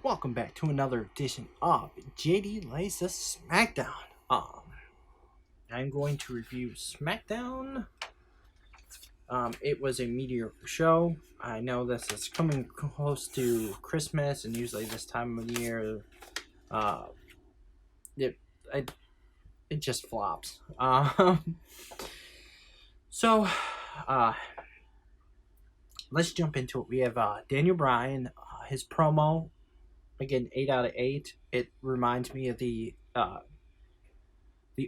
welcome back to another edition of JD'sWrestling. I'm going to review SmackDown. It was a mediocre show. I know this is coming close to Christmas, and usually this time of the year, uh, it it, it just flops. So, uh, let's jump into it. We have Daniel Bryan, his promo. Again, 8 out of 8. It reminds me of the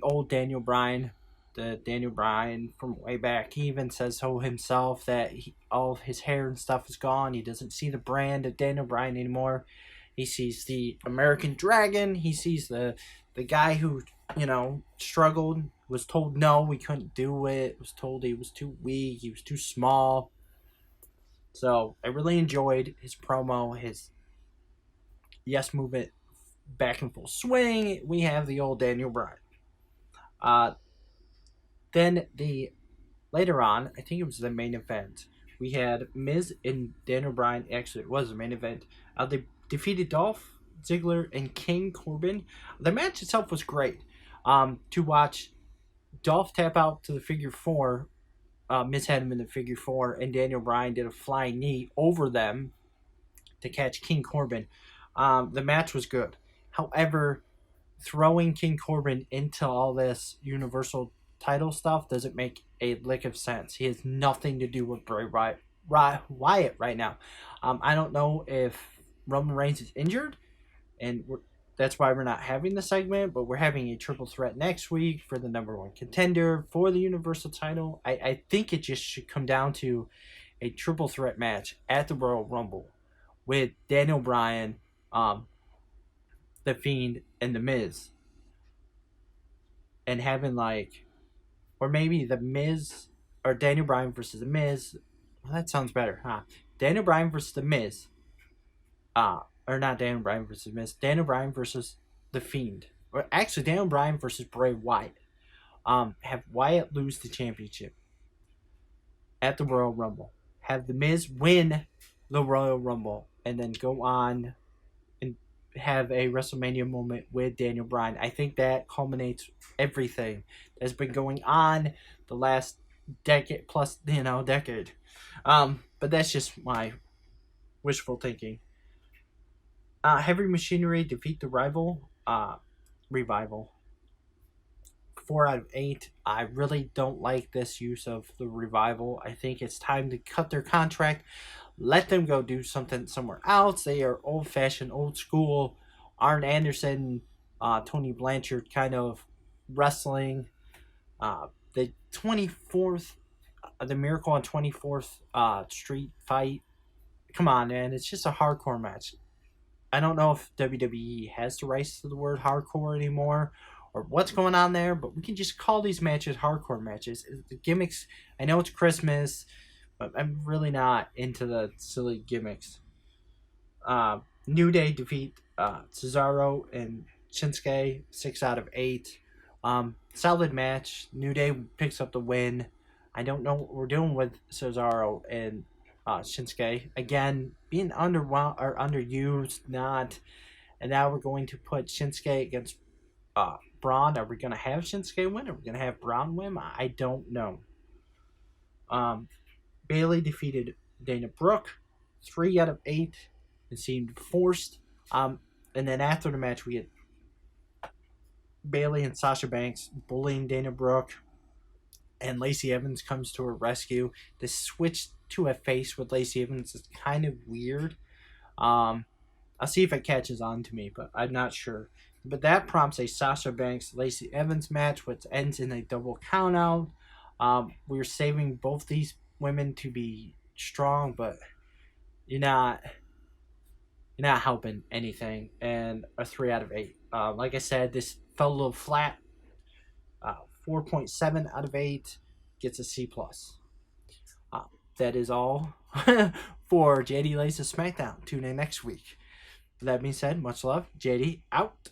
old Daniel Bryan, the Daniel Bryan from way back. He even says so himself that all of his hair and stuff is gone. He doesn't see the brand of Daniel Bryan anymore. He sees the American Dragon. He sees the guy who, struggled, was told no, we couldn't do it, was told he was too weak, he was too small. So I really enjoyed his promo, his yes movement back in full swing. We have the old Daniel Bryan. Then later on, I think it was the main event. We had Miz and Daniel Bryan. Actually, it was the main event. They defeated Dolph Ziggler and King Corbin. The match itself was great. To watch Dolph tap out to the figure four. Miz had him in the figure four, and Daniel Bryan did a flying knee over them to catch King Corbin. The match was good. However, throwing King Corbin into all this Universal title stuff doesn't make a lick of sense. He has nothing to do with Bray Wyatt right now. I don't know if Roman Reigns is injured, and that's why we're not having the segment, but we're having a triple threat next week for the number one contender for the Universal title. I think it just should come down to a triple threat match at the Royal Rumble with Daniel Bryan, The Fiend, and The Miz. And having or maybe The Miz, or Daniel Bryan versus The Miz. Well, that sounds better, huh? Daniel Bryan versus The Miz. Or not Daniel Bryan versus The Miz. Daniel Bryan versus The Fiend. Or actually, Daniel Bryan versus Bray Wyatt. Have Wyatt lose the championship at the Royal Rumble. Have The Miz win the Royal Rumble. And then go on and have a WrestleMania moment with Daniel Bryan. I think that culminates everything that's been going on the last decade plus, decade. But that's just my wishful thinking. Heavy Machinery defeat the Revival. 4 out of 8. I really don't like this use of the Revival. I think it's time to cut their contract. Let them go do something somewhere else. They are old-fashioned, old school, Arn Anderson, Tony Blanchard kind of wrestling. The 24th, the Miracle on 24th Street fight. Come on, man. It's just a hardcore match. I don't know if WWE has the rights to the word hardcore anymore or what's going on there, but we can just call these matches hardcore matches. The gimmicks, I know it's Christmas, but I'm really not into the silly gimmicks. New Day defeat Cesaro and Shinsuke, 6 out of 8. Solid match. New Day picks up the win. I don't know what we're doing with Cesaro and Shinsuke. Again, being underused, not. And now we're going to put Shinsuke against Braun. Are we going to have Shinsuke win? Are we going to have Braun win? I don't know. Bayley defeated Dana Brooke, 3 out of 8. It seemed forced. And then after the match, we had Bayley and Sasha Banks bullying Dana Brooke. And Lacey Evans comes to her rescue. The switch to a face with Lacey Evans is kind of weird. I'll see if it catches on to me, but I'm not sure. But that prompts a Sasha Banks Lacey Evans match, which ends in a double countout. We're saving both these women to be strong, but you're not helping anything. And a 3 out of 8. Like I said, this fell a little flat. 4.7 out of 8, gets a C+. That is all for JD Laces SmackDown. Tune in next week. That being said, much love. JD out.